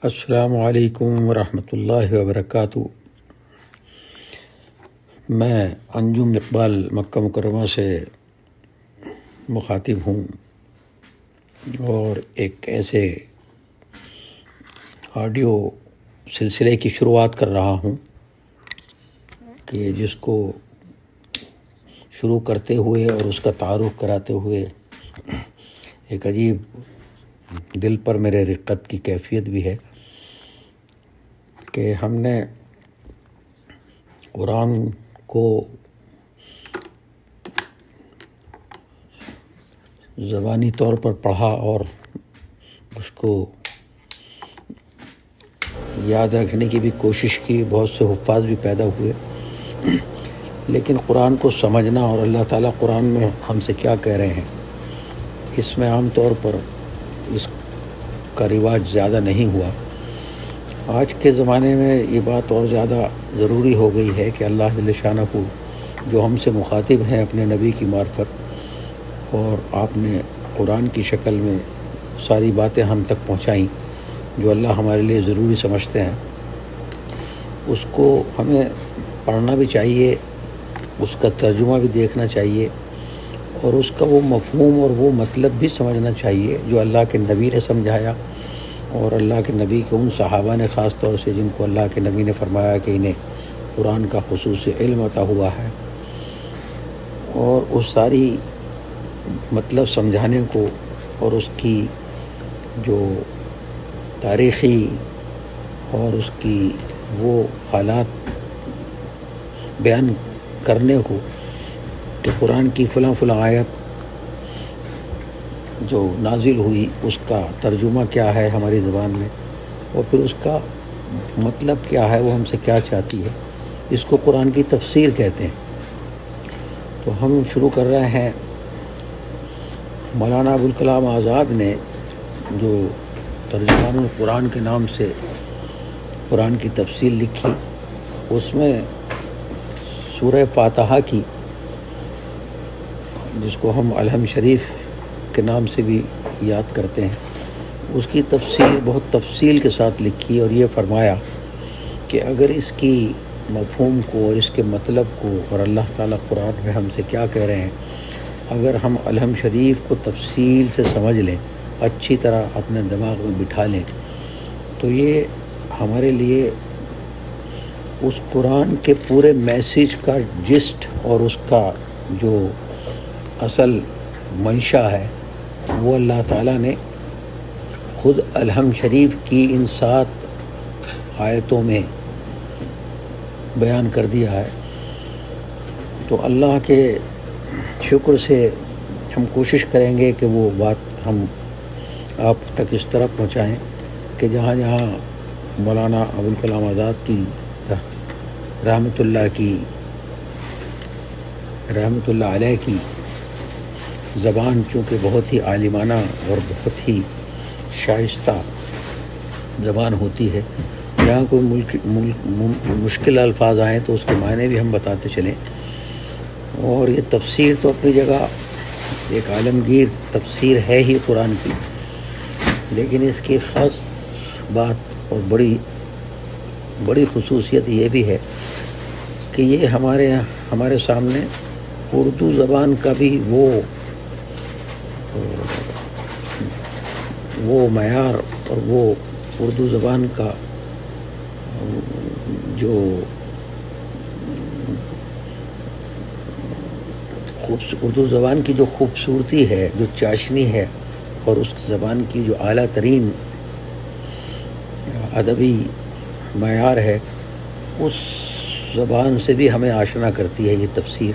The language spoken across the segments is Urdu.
السلام علیکم ورحمۃ اللہ وبرکاتہ۔ میں انجم اقبال مکہ مکرمہ سے مخاطب ہوں اور ایک ایسے آڈیو سلسلے کی شروعات کر رہا ہوں کہ جس کو شروع کرتے ہوئے اور اس کا تعارف کراتے ہوئے ایک عجیب دل پر میرے رقت کی کیفیت بھی ہے کہ ہم نے قرآن کو زبانی طور پر پڑھا اور اس کو یاد رکھنے کی بھی کوشش کی، بہت سے حفاظ بھی پیدا ہوئے، لیکن قرآن کو سمجھنا اور اللہ تعالیٰ قرآن میں ہم سے کیا کہہ رہے ہیں، اس میں عام طور پر اس کا رواج زیادہ نہیں ہوا۔ آج کے زمانے میں یہ بات اور زیادہ ضروری ہو گئی ہے کہ اللہ جل شانہ کو جو ہم سے مخاطب ہیں اپنے نبی کی معرفت، اور آپ نے قرآن کی شکل میں ساری باتیں ہم تک پہنچائیں جو اللہ ہمارے لیے ضروری سمجھتے ہیں، اس کو ہمیں پڑھنا بھی چاہیے، اس کا ترجمہ بھی دیکھنا چاہیے اور اس کا وہ مفہوم اور وہ مطلب بھی سمجھنا چاہیے جو اللہ کے نبی نے سمجھایا، اور اللہ کے نبی کے ان صحابہ نے خاص طور سے جن کو اللہ کے نبی نے فرمایا کہ انہیں قرآن کا خصوصی علم عطا ہوا ہے، اور اس ساری مطلب سمجھانے کو اور اس کی جو تاریخی اور اس کی وہ حالات بیان کرنے کو کہ قرآن کی فلاں فلاں آیت جو نازل ہوئی اس کا ترجمہ کیا ہے ہماری زبان میں، اور پھر اس کا مطلب کیا ہے، وہ ہم سے کیا چاہتی ہے، اس کو قرآن کی تفسیر کہتے ہیں۔ تو ہم شروع کر رہے ہیں۔ مولانا ابوالکلام آزاد نے جو ترجمان القرآن کے نام سے قرآن کی تفسیر لکھی، اس میں سورہ فاتحہ کی، جس کو ہم الحم شریف کے نام سے بھی یاد کرتے ہیں، اس کی تفسیر بہت تفصیل کے ساتھ لکھی اور یہ فرمایا کہ اگر اس کی مفہوم کو اور اس کے مطلب کو اور اللہ تعالیٰ قرآن میں ہم سے کیا کہہ رہے ہیں، اگر ہم الحم شریف کو تفصیل سے سمجھ لیں، اچھی طرح اپنے دماغ میں بٹھا لیں، تو یہ ہمارے لیے اس قرآن کے پورے میسیج کا جسٹ اور اس کا جو اصل منشا ہے وہ اللہ تعالیٰ نے خود الحم شریف کی ان 7 آیتوں میں بیان کر دیا ہے۔ تو اللہ کے شکر سے ہم کوشش کریں گے کہ وہ بات ہم آپ تک اس طرح پہنچائیں کہ جہاں جہاں مولانا ابوالکلام آزاد کی رحمۃ اللہ علیہ کی زبان چونکہ بہت ہی عالمانہ اور بہت ہی شائستہ زبان ہوتی ہے، جہاں کوئی مشکل الفاظ آئیں تو اس کے معنی بھی ہم بتاتے چلیں، اور یہ تفسیر تو اپنی جگہ ایک عالمگیر تفسیر ہے ہی قرآن کی، لیکن اس کی خاص بات اور بڑی خصوصیت یہ بھی ہے کہ یہ ہمارے سامنے اردو زبان کا بھی وہ معیار اور وہ اردو زبان کا جو اردو زبان کی جو خوبصورتی ہے، جو چاشنی ہے، اور اس زبان کی جو اعلیٰ ترین ادبی معیار ہے، اس زبان سے بھی ہمیں آشنا کرتی ہے یہ تفسیر۔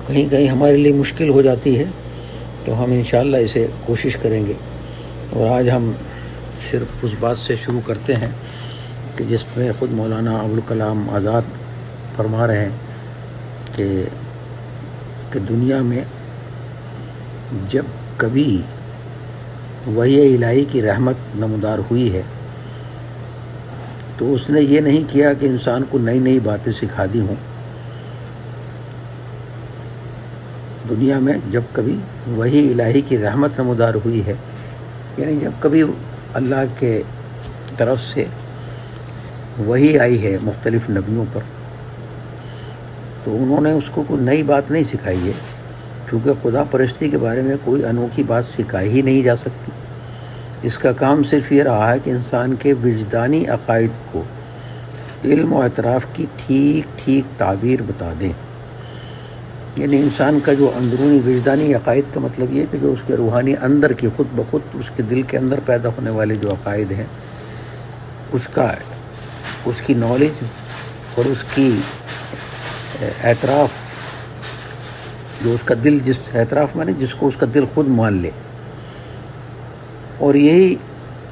کہیں کہیں ہمارے لیے مشکل ہو جاتی ہے، تو ہم انشاءاللہ اسے کوشش کریں گے، اور آج ہم صرف اس بات سے شروع کرتے ہیں کہ جس میں خود مولانا ابوالکلام آزاد فرما رہے ہیں کہ دنیا میں جب کبھی وحی الہی کی رحمت نمودار ہوئی ہے تو اس نے یہ نہیں کیا کہ انسان کو نئی نئی باتیں سکھا دی ہوں۔ دنیا میں جب کبھی وحی الہی کی رحمت نمودار ہوئی ہے، یعنی جب کبھی اللہ کے طرف سے وحی آئی ہے مختلف نبیوں پر، تو انہوں نے اس کو کوئی نئی بات نہیں سکھائی ہے، کیونکہ خدا پرستی کے بارے میں کوئی انوکھی بات سکھائی ہی نہیں جا سکتی۔ اس کا کام صرف یہ رہا ہے کہ انسان کے وجدانی عقائد کو علم و اعتراف کی ٹھیک تعبیر بتا دیں۔ یعنی انسان کا جو اندرونی وجدانی عقائد کا مطلب یہ ہے کہ جو اس کے روحانی اندر کی خود بخود اس کے دل کے اندر پیدا ہونے والے جو عقائد ہیں، اس کی نالج اور اس کی اعتراف، جو اس کا دل اعتراف مانے جس کو اس کا دل خود مان لے۔ اور یہی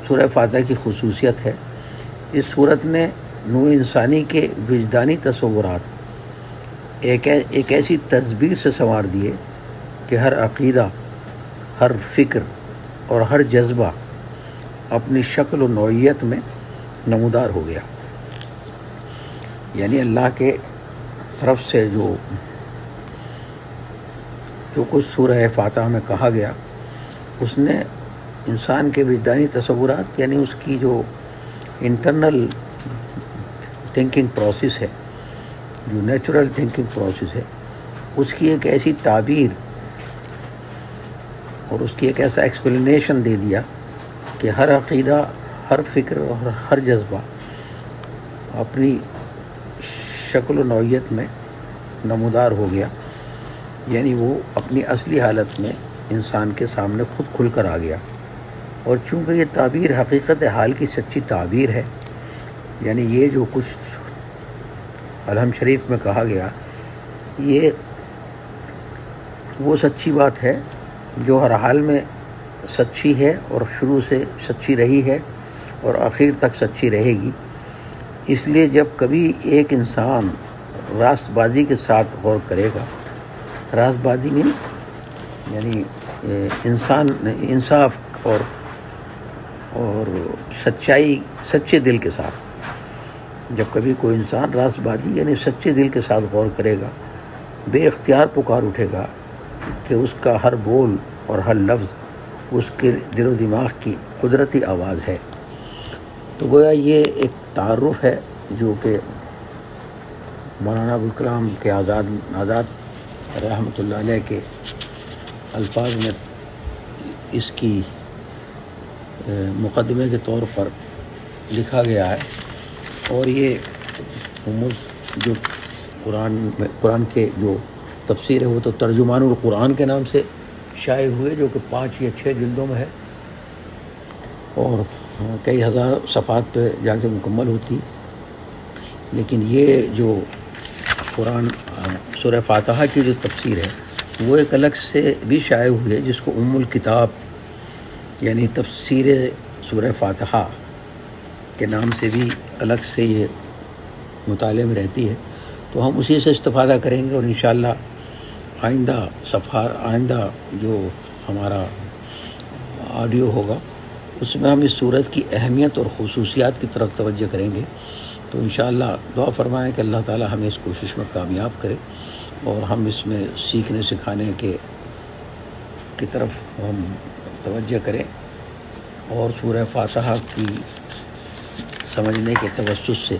سورہ فاتحہ کی خصوصیت ہے۔ اس سورت نے نوع انسانی کے وجدانی تصورات ایک ایسی تدبیر سے سنوار دیے کہ ہر عقیدہ، ہر فکر اور ہر جذبہ اپنی شکل و نوعیت میں نمودار ہو گیا۔ یعنی اللہ کے طرف سے جو کچھ سورہ فاتحہ میں کہا گیا، اس نے انسان کے وجدانی تصورات، یعنی اس کی جو انٹرنل تھنکنگ پروسیس ہے، جو نیچرل تھنکنگ پروسیس ہے، اس کی ایک ایسی تعبیر اور اس کی ایک ایسا ایکسپلینیشن دے دیا کہ ہر عقیدہ، ہر فکر اور ہر جذبہ اپنی شکل و نوعیت میں نمودار ہو گیا۔ یعنی وہ اپنی اصلی حالت میں انسان کے سامنے خود کھل کر آ گیا۔ اور چونکہ یہ تعبیر حقیقت حال کی سچی تعبیر ہے، یعنی یہ جو کچھ الحمد شریف میں کہا گیا، یہ وہ سچی بات ہے جو ہر حال میں سچی ہے اور شروع سے سچی رہی ہے اور آخر تک سچی رہے گی۔ اس لیے جب کبھی ایک انسان راست بازی کے ساتھ غور کرے گا، راست بازی مینس یعنی انسان انصاف اور سچائی، سچے دل کے ساتھ جب کبھی کوئی انسان راست بازی یعنی سچے دل کے ساتھ غور کرے گا، بے اختیار پکار اٹھے گا کہ اس کا ہر بول اور ہر لفظ اس کے دل و دماغ کی قدرتی آواز ہے۔ تو گویا یہ ایک تعارف ہے جو کہ مولانا ابوالکلام کے آزاد رحمۃ اللہ علیہ کے الفاظ میں اس کی مقدمے کے طور پر لکھا گیا ہے۔ اور یہ جو قرآن کے جو تفسیر ہے وہ تو ترجمان القرآن کے نام سے شائع ہوئے، جو کہ 5 یا 6 جلدوں میں ہے اور کئی ہزار صفحات پہ جا کے مکمل ہوتی۔ لیکن یہ جو قرآن سورہ فاتحہ کی جو تفسیر ہے وہ ایک الگ سے بھی شائع ہوئی ہے، جس کو ام الکتاب یعنی تفسیر سورہ فاتحہ کے نام سے بھی الگ سے یہ مطالعے میں رہتی ہے۔ تو ہم اسی سے استفادہ کریں گے، اور انشاءاللہ آئندہ جو ہمارا آڈیو ہوگا اس میں ہم اس سورت کی اہمیت اور خصوصیات کی طرف توجہ کریں گے۔ تو انشاءاللہ دعا فرمائیں کہ اللہ تعالی ہمیں اس کوشش میں کامیاب کرے اور ہم اس میں سیکھنے سکھانے کی طرف ہم توجہ کریں، اور سورہ فاتحہ کی سمجھنے کے توسط سے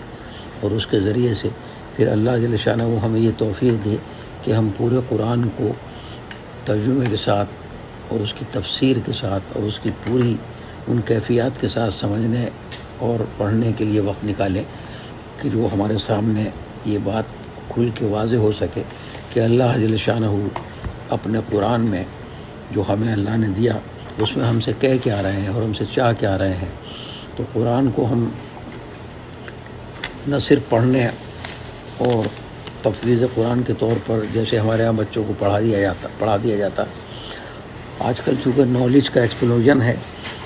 اور اس کے ذریعے سے پھر اللہ جل شانہ وہ ہمیں یہ توفیق دے کہ ہم پورے قرآن کو ترجمے کے ساتھ اور اس کی تفسیر کے ساتھ اور اس کی پوری ان کیفیات کے ساتھ سمجھنے اور پڑھنے کے لیے وقت نکالیں، کہ جو ہمارے سامنے یہ بات کھل کے واضح ہو سکے کہ اللہ جل شانہ اپنے قرآن میں جو ہمیں اللہ نے دیا اس میں ہم سے کہہ کے آ رہے ہیں اور ہم سے چاہ کے آ رہے ہیں۔ تو قرآن کو ہم نہ صرف پڑھنے اور تفویض قرآن کے طور پر جیسے ہمارے یہاں بچوں کو پڑھا دیا جاتا، آج کل چونکہ نالج کا ایکسپلوژن ہے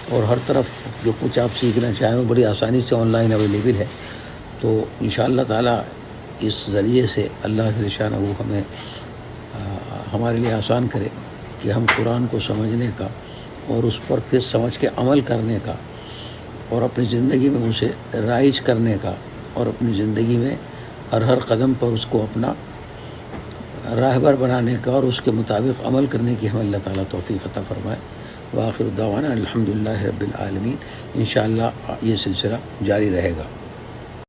اور ہر طرف جو کچھ آپ سیکھنا چاہیں وہ بڑی آسانی سے آن لائن اویلیبل ہے، تو انشاءاللہ تعالی اس ذریعے سے اللہ جل شانہ وہ ہمیں ہمارے لیے آسان کرے کہ ہم قرآن کو سمجھنے کا اور اس پر پھر سمجھ کے عمل کرنے کا اور اپنی زندگی میں اسے رائج کرنے کا اور اپنی زندگی میں ہر قدم پر اس کو اپنا راہبر بنانے کا اور اس کے مطابق عمل کرنے کی ہمیں اللہ تعالیٰ توفیق عطا فرمائے۔ وآخر دعوانا الحمدللہ رب العالمین۔ انشاءاللہ یہ سلسلہ جاری رہے گا۔